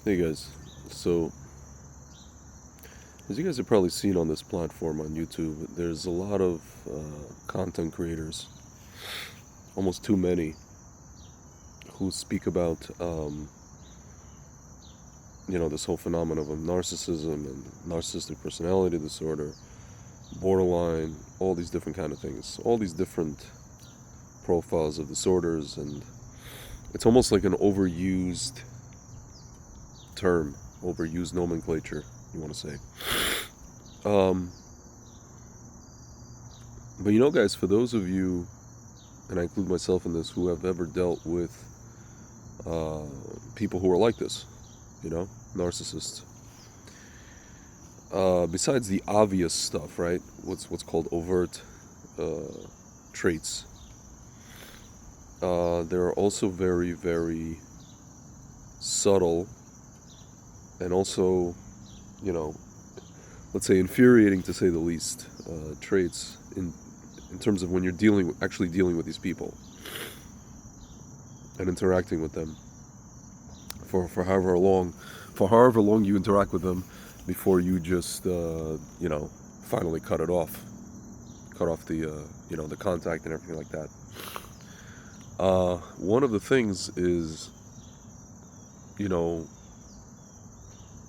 Hey guys, so as you guys have probably seen on this platform on YouTube, there's a lot of content creators, almost too many, who speak about, this whole phenomenon of narcissism and narcissistic personality disorder, borderline, all these different kind of things, all these different profiles of disorders, and it's almost like an overused term, overused nomenclature, you want to say. Um, but guys, for those of you, and I include myself in this, who have ever dealt with uh, people who are like this, narcissists. Besides the obvious stuff, right? What's called overt traits. There are also very, very subtle and also, let's say infuriating to say the least, traits in terms of when you're actually dealing with these people and interacting with them for however long you interact with them before you just finally cut off the contact and everything like that. One of the things is,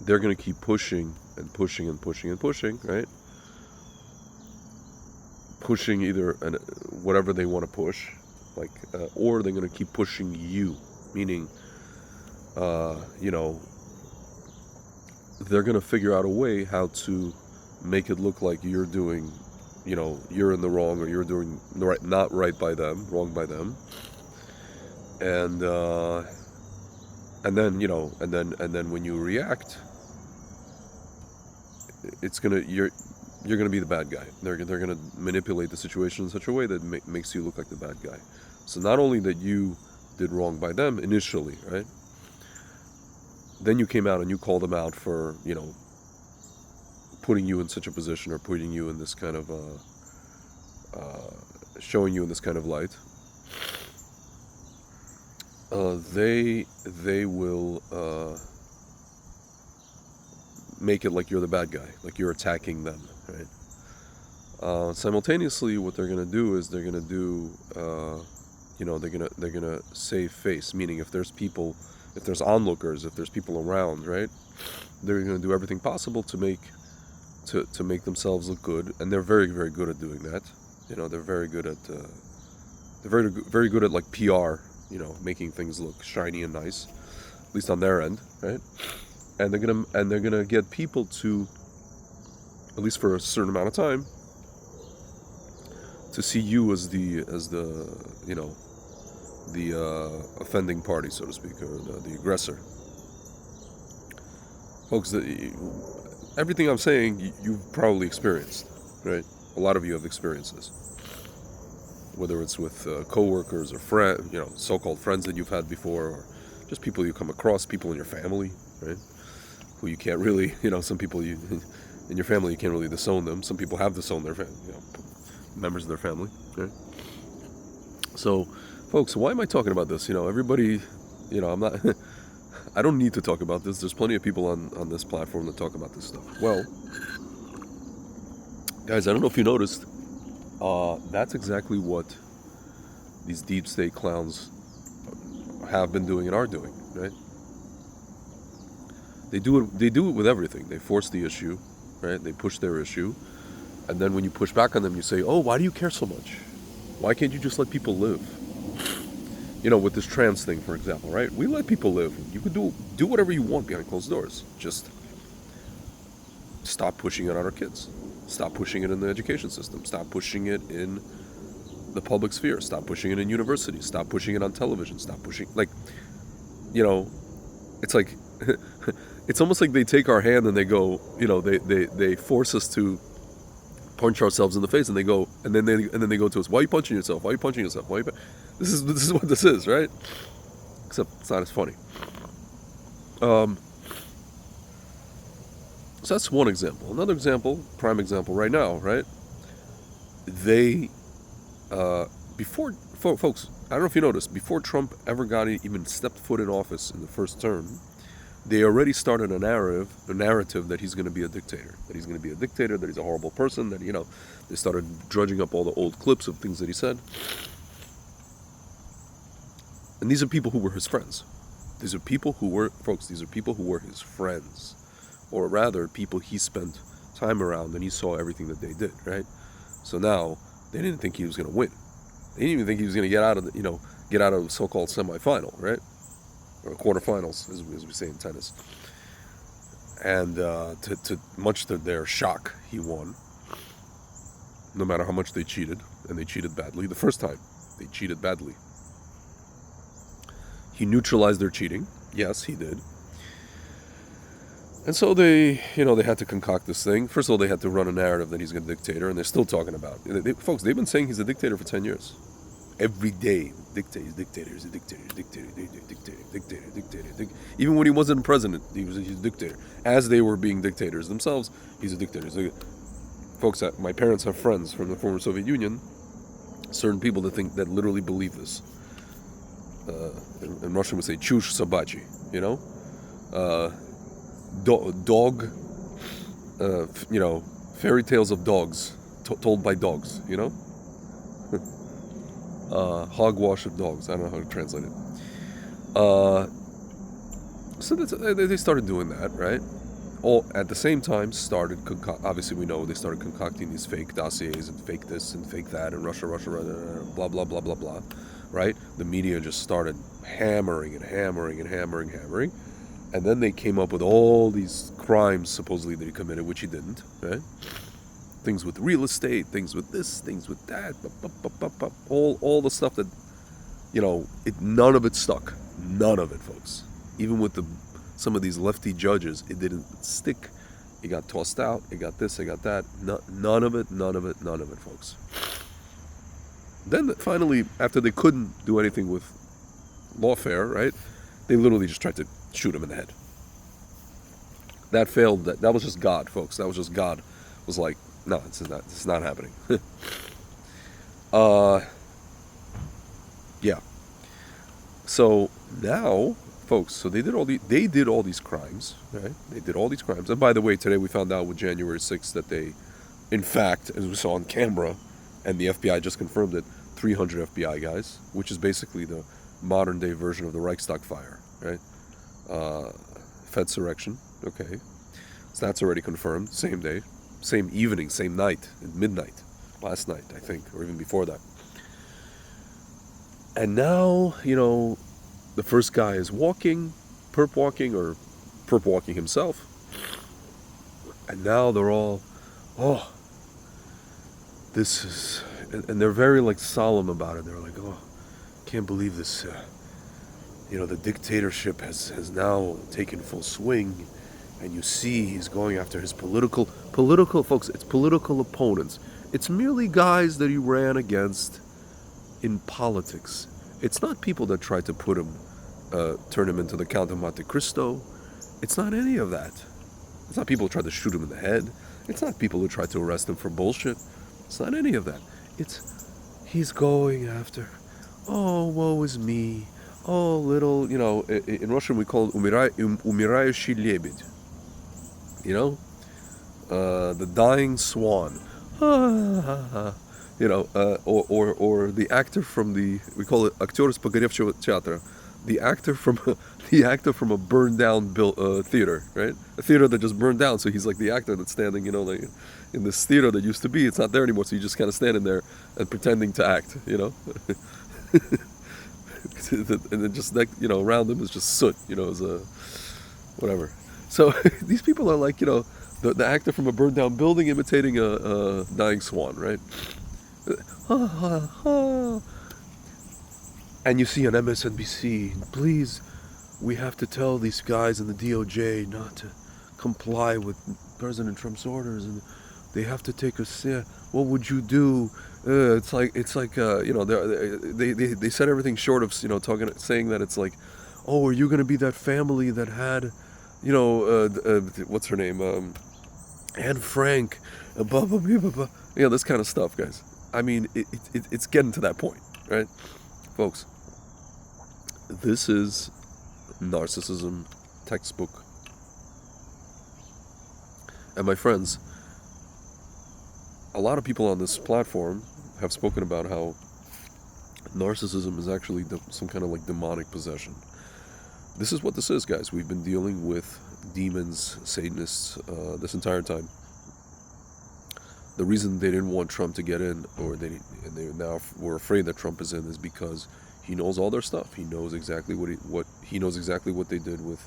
they're going to keep pushing and pushing and pushing and pushing, right? Pushing either whatever they want to push, or they're going to keep pushing you, meaning, they're going to figure out a way how to make it look like you're doing, you're in the wrong, or you're doing not right by them, wrong by them, and then when you react, you're gonna be the bad guy. They're gonna manipulate the situation in such a way that makes you look like the bad guy. So not only that you did wrong by them initially, right? Then you came out and you called them out for, putting you in such a position, or putting you in this kind of showing you in this kind of light. They will make it like you're the bad guy, like you're attacking them, right? Simultaneously, what they're gonna do is they're gonna do, they're gonna save face. Meaning, if there's onlookers, if there's people around, right? They're gonna do everything possible to make themselves look good, and they're very, very good at doing that. They're very good at very good at like PR. Making things look shiny and nice, at least on their end, right? And they're gonna get people to, at least for a certain amount of time, to see you as the offending party, so to speak, or the aggressor. Folks, everything I'm saying you've probably experienced, right? A lot of you have experienced this, whether it's with coworkers or so-called friends that you've had before, or just people you come across, people in your family, right? Who you can't really, some people in your family you can't really disown them. Some people have disowned their members of their family, right? So, folks, why am I talking about this? Everybody, I'm not. I don't need to talk about this. There's plenty of people on this platform that talk about this stuff. Well, guys, I don't know if you noticed. That's exactly what these deep state clowns have been doing and are doing, right? They do it with everything. They force the issue, right? They push their issue, and then when you push back on them, you say, "Oh, why do you care so much? Why can't you just let people live?" With this trans thing, for example, right? We let people live. You could do whatever you want behind closed doors. Just stop pushing it on our kids. Stop pushing it in the education system. Stop pushing it in the public sphere. Stop pushing it in universities. Stop pushing it on television. Stop pushing, it's like, it's almost like they take our hand and they go, they force us to punch ourselves in the face, and they go, and then they go to us, "Why are you punching yourself? Why are you punching yourself? Why are you This is what this is, right?" Except it's not as funny. So that's one example. Another example, prime example right now, right? They, folks, I don't know if you noticed, before Trump ever even stepped foot in office in the first term, they already started a narrative that he's going to be a dictator, that he's a horrible person, that, they started drudging up all the old clips of things that he said. And these are people who were his friends. These are people who were his friends. Or rather, people he spent time around and he saw everything that they did, right? So now, they didn't think he was going to win. They didn't even think he was going to get out of the so-called semifinal, right? Or quarterfinals, as we say in tennis. And much to their shock, he won. No matter how much they cheated, and they cheated badly. The first time, they cheated badly. He neutralized their cheating. Yes, he did. And so they had to concoct this thing. First of all, they had to run a narrative that he's a dictator, and they're still talking about it. Folks, they've been saying he's a dictator for 10 years. Every day, he's a dictator. Even when he wasn't president, he's a dictator. As they were being dictators themselves, he's a dictator. Folks, my parents have friends from the former Soviet Union, certain people that literally believe this. In Russian we say "chush sabachi," dog, fairy tales of dogs told by dogs, hogwash of dogs. I don't know how to translate it. So they started doing that, right? All at the same time obviously we know they started concocting these fake dossiers and fake this and fake that and Russia, blah, blah, blah, blah, blah, right? The media just started hammering. And then they came up with all these crimes supposedly that he committed, which he didn't, right? Things with real estate, things with this, things with that, all the stuff that, none of it stuck. None of it, folks. Even with some of these lefty judges, it didn't stick. It got tossed out. It got this, it got that. None of it, folks. Then finally, after they couldn't do anything with lawfare, right, they literally just tried to shoot him in the head. That failed. That was just God, folks. That was just God. Was like, no, it's not happening. Yeah. So now, folks, so they did all these crimes, right? They did all these crimes. And by the way, today we found out with January 6th that they, in fact, as we saw on camera, and the FBI just confirmed it, 300 FBI guys, which is basically the modern day version of the Reichstag fire, right? Fedsurrection, okay. So that's already confirmed, same day, same evening, same night, at midnight, last night, I think, or even before that. And now, the first guy is perp walking himself. And now they're all, this is, and they're very solemn about it. They're like, can't believe this, the dictatorship has now taken full swing. And you see he's going after his political, folks, it's political opponents. It's merely guys that he ran against in politics. It's not people that tried to turn him into the Count of Monte Cristo. It's not any of that. It's not people who tried to shoot him in the head. It's not people who tried to arrest him for bullshit. It's not any of that. He's going after, woe is me. Little, in Russian we call it умирающий лебедь. The dying swan. Or the actor from we call it актер из погоревшего театра, the actor from a burned down theater, right? A theater that just burned down. So he's like the actor that's standing, in this theater that used to be. It's not there anymore. So he's just kind of standing there and pretending to act, And then just around him is just soot, as a whatever. So these people are like, the actor from a burned down building imitating a dying swan, right? And you see on MSNBC, please, we have to tell these guys in the DOJ not to comply with President Trump's orders, and they have to take us there. What would you do? It's like they said everything short of saying that it's like, are you going to be that family that had, what's her name, Anne Frank, blah, blah, blah, blah, blah. This kind of stuff, guys. I mean, it's getting to that point, right, folks? This is narcissism textbook And my friends, a lot of people on this platform have spoken about how narcissism is actually some kind of like demonic possession. This is what this is, guys. We've been dealing with demons, Satanists, this entire time. The reason they didn't want Trump to get in, or they now were afraid that Trump is in, is because he knows all their stuff. He knows exactly he knows exactly what they did with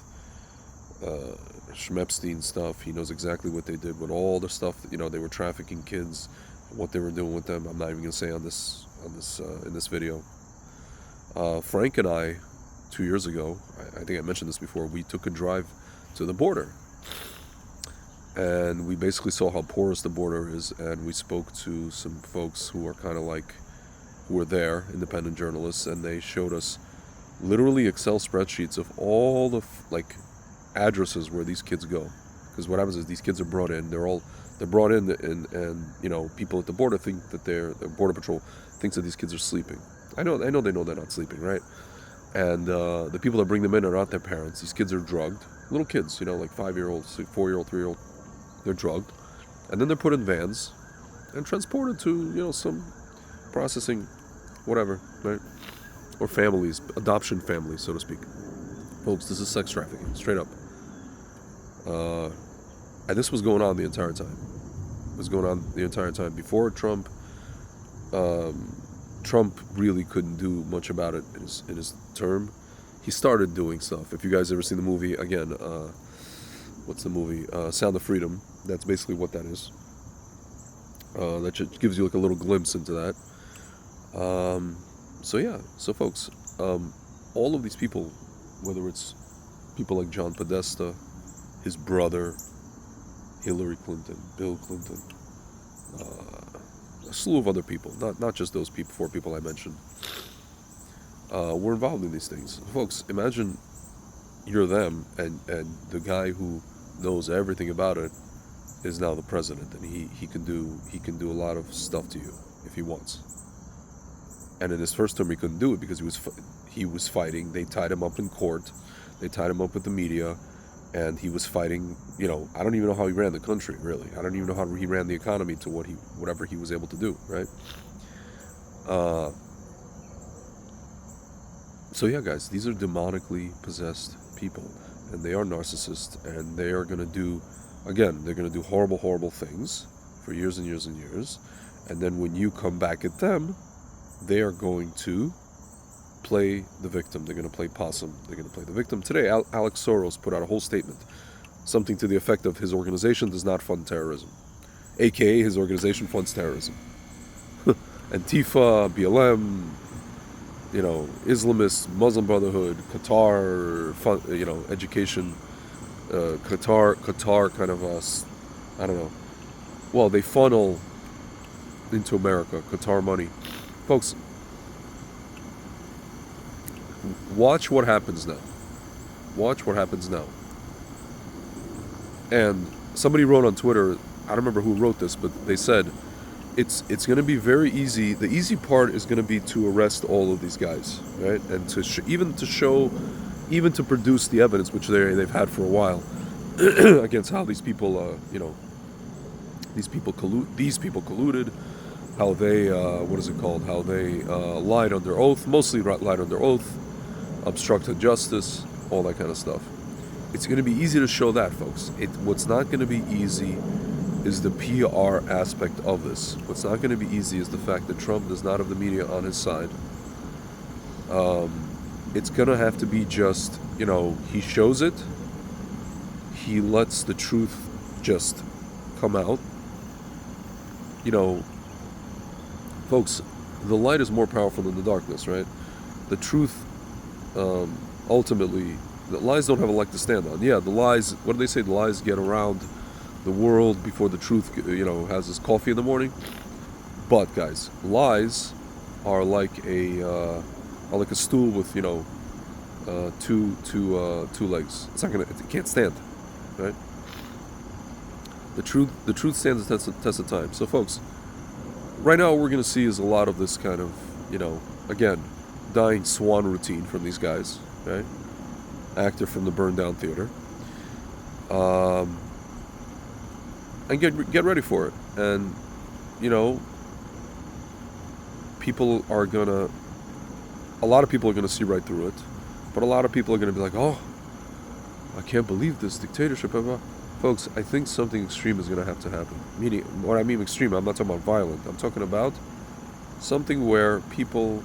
Schmepstein stuff. He knows exactly what they did with all the stuff. They were trafficking kids, what they were doing with them. I'm not even gonna say on this in this video. Frank and I, 2 years ago, I think I mentioned this before, we took a drive to the border. And we basically saw how porous the border is, and we spoke to some folks who are kind of like, who were there, independent journalists, and they showed us literally Excel spreadsheets of all the addresses where these kids go. Because what happens is these kids are brought in, they're brought in, and people at the border think that the border patrol thinks that these kids are sleeping. I know they know they're not sleeping, right? And the people that bring them in are not their parents. These kids are drugged, little kids, like 5-year-olds, 4-year-old, 3-year-old. They're drugged, and then they're put in vans and transported to, some processing, whatever, right? Or families, adoption families, so to speak. Folks, this is sex trafficking, straight up. And this was going on the entire time. It was going on the entire time. Before Trump, Trump really couldn't do much about it in his term. He started doing stuff. If you guys ever seen the movie, again, what's the movie? Sound of Freedom. That's basically what that is. That just gives you like a little glimpse into that. So folks, all of these people, whether it's people like John Podesta, his brother, Hillary Clinton, Bill Clinton, a slew of other people, not just those 4 people I mentioned, were involved in these things. Folks, imagine you're them, and the guy who knows everything about it is now the president, and he can do a lot of stuff to you if he wants. And in his first term, he couldn't do it because he was fighting. They tied him up in court. They tied him up with the media, and he was fighting. I don't even know how he ran the country. Really, I don't even know how he ran the economy to whatever he was able to do. Right. So yeah, guys, these are demonically possessed people, and they are narcissists, and they are going to do. Again, they're going to do horrible, horrible things for years and years and years. And then when you come back at them, they are going to play the victim. They're going to play possum. They're going to play the victim. Today, Alex Soros put out a whole statement, something to the effect of his organization does not fund terrorism, a.k.a. his organization funds terrorism. Antifa, BLM, Islamists, Muslim Brotherhood, Qatar, education, Qatar kind of I don't know. Well, they funnel into America, Qatar money. Folks, watch what happens now. Watch what happens now. And somebody wrote on Twitter, I don't remember who wrote this, but they said, it's going to be very easy. The easy part is going to be to arrest all of these guys, right? And even to produce the evidence, which they've had for a while, against how these people, these people colluded, how they, how they lied under oath, mostly lied under oath, obstructed justice, all that kind of stuff. It's going to be easy to show that, folks. What's not going to be easy is the PR aspect of this. What's not going to be easy is the fact that Trump does not have the media on his side. It's going to have to be just, he shows it, he lets the truth just come out. Folks, the light is more powerful than the darkness, right? The truth, ultimately, the lies don't have a leg to stand on. Yeah, the lies, what do they say? The lies get around the world before the truth, has his coffee in the morning. But, guys, lies are like a stool with, two legs. It can't stand, right? The truth stands the test of time. So, folks, right now what we're going to see is a lot of this kind of, again, dying Swan routine from these guys, right? Actor from the burned down theater. and get ready for it. And you know, people are gonna, a lot of people are gonna see right through it, but a lot of people are gonna be like, oh, I can't believe this dictatorship. Folks, I think something extreme is gonna have to happen. Meaning, what I mean extreme, I'm not talking about violent. I'm talking about something where people,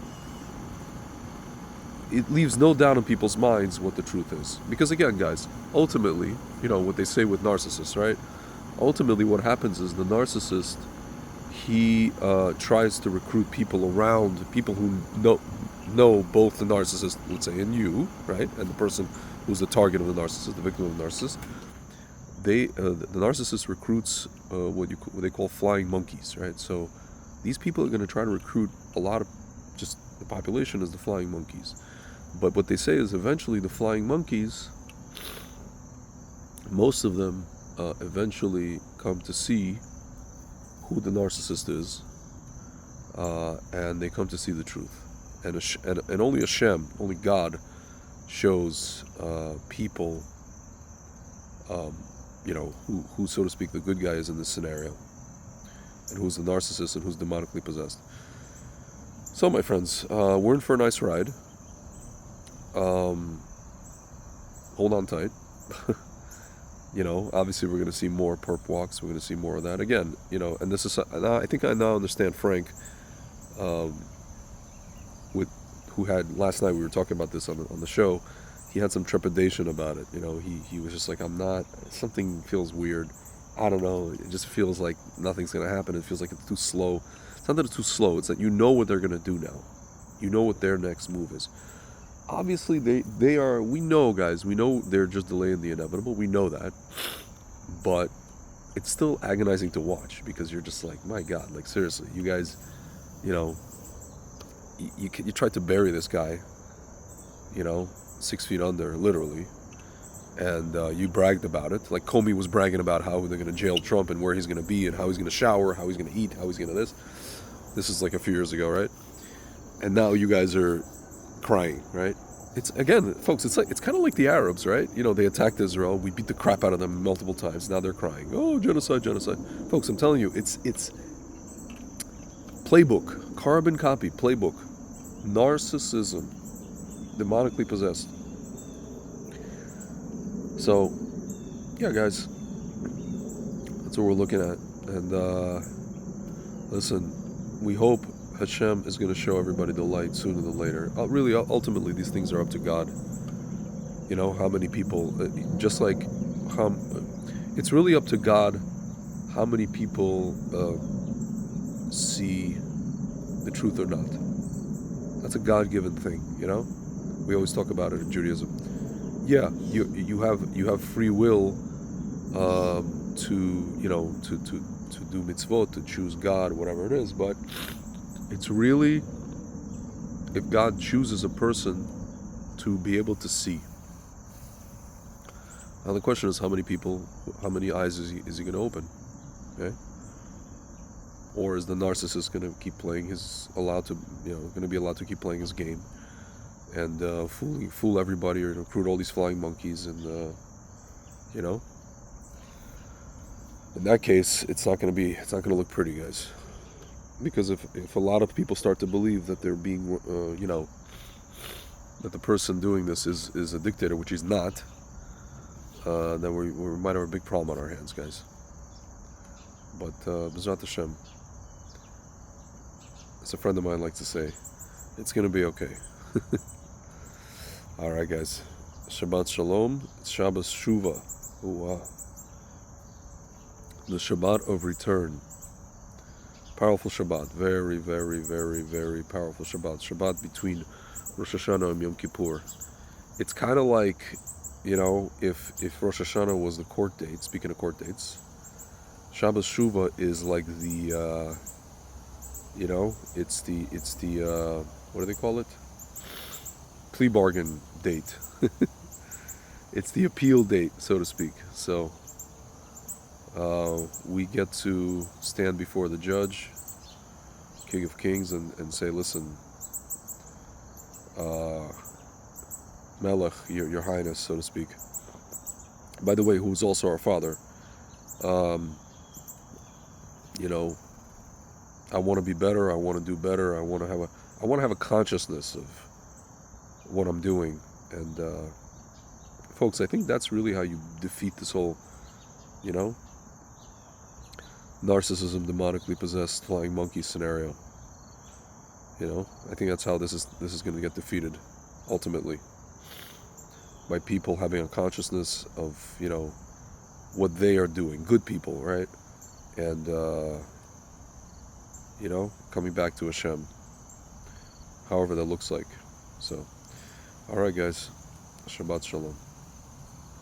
it leaves no doubt in people's minds what the truth is. Because again, guys, ultimately, you know what they say with narcissists, right? Ultimately, what happens is the narcissist, he tries to recruit people around, people who know both the narcissist, let's say, and you, right, and the person who's the target of the narcissist, the victim of the narcissist. The narcissist recruits what they call flying monkeys, right? So these people are going to try to recruit a lot of, just the population is the flying monkeys. But what they say is eventually the flying monkeys, most of them eventually come to see who the narcissist is, and they come to see the truth. And only Hashem, only God, shows people, you know, who, so to speak, the good guy is in this scenario, and who's the narcissist and who's demonically possessed. So, my friends, we're in for a nice ride. Hold on tight. You know, obviously we're going to see more perp walks. We're going to see more of that again. You know, and this is, I think I now understand Frank, who had, last night we were talking about this on the show. He had some trepidation about it. You know, he was just like, something feels weird. I don't know. It just feels like nothing's going to happen. It feels like it's too slow. It's not that it's too slow. It's that you know what they're going to do now. You know what their next move is. Obviously, they are, we know, guys, we know they're just delaying the inevitable. We know that. But it's still agonizing to watch, because you're just like, my God, like, seriously, you guys, you know, you tried to bury this guy, you know, 6 feet under, literally, and you bragged about it. Like Comey was bragging about how they're going to jail Trump and where he's going to be and how he's going to shower, how he's going to eat, how he's going to this. This is like a few years ago, right? And now you guys are crying, right? It's, again, folks, it's kind of like the Arabs, right? You know, they attacked Israel. We beat the crap out of them multiple times. Now they're crying. Oh, genocide, genocide. Folks, I'm telling you, it's playbook, carbon copy, playbook. Narcissism, demonically possessed. So, yeah, guys, that's what we're looking at. And listen, we hope Hashem is going to show everybody the light sooner than later. Really, ultimately, these things are up to God. You know, how many people, just like, it's really up to God how many people see the truth or not. That's a God-given thing, you know? We always talk about it in Judaism. Yeah, you have free will to, you know, to do mitzvot, to choose God, whatever it is, but it's really, if God chooses a person to be able to see. Now the question is, how many eyes is he going to open? Okay? Or is the narcissist going to keep playing going to be allowed to keep playing his game and fool everybody, or recruit all these flying monkeys, and you know, in that case, it's not going to look pretty, guys. Because if a lot of people start to believe that they're being, you know, that the person doing this is a dictator, which he's not, then we might have a big problem on our hands, guys. But B'ezrat Hashem, as a friend of mine likes to say, it's going to be okay. All right, guys. Shabbat Shalom. It's Shabbos Shuvah. The Shabbat of return. Powerful Shabbat. Very, very, very, very powerful Shabbat. Shabbat between Rosh Hashanah and Yom Kippur. It's kind of like, you know, if Rosh Hashanah was the court date, speaking of court dates, Shabbos Shuvah is like the, you know, it's the what do they call it? Plea bargain date. It's the appeal date, so to speak. So we get to stand before the judge, King of Kings, and say, listen, Melech, your Highness, so to speak. By the way, who's also our father. You know, I want to be better. I want to do better. I want to have a consciousness of what I'm doing. And folks, I think that's really how you defeat this whole, you know, narcissism, demonically possessed flying monkey scenario. You know, I think that's how this is going to get defeated, ultimately, by people having a consciousness of, you know, what they are doing. Good people, right? And you know, coming back to Hashem, however that looks like. So, all right, guys, Shabbat Shalom.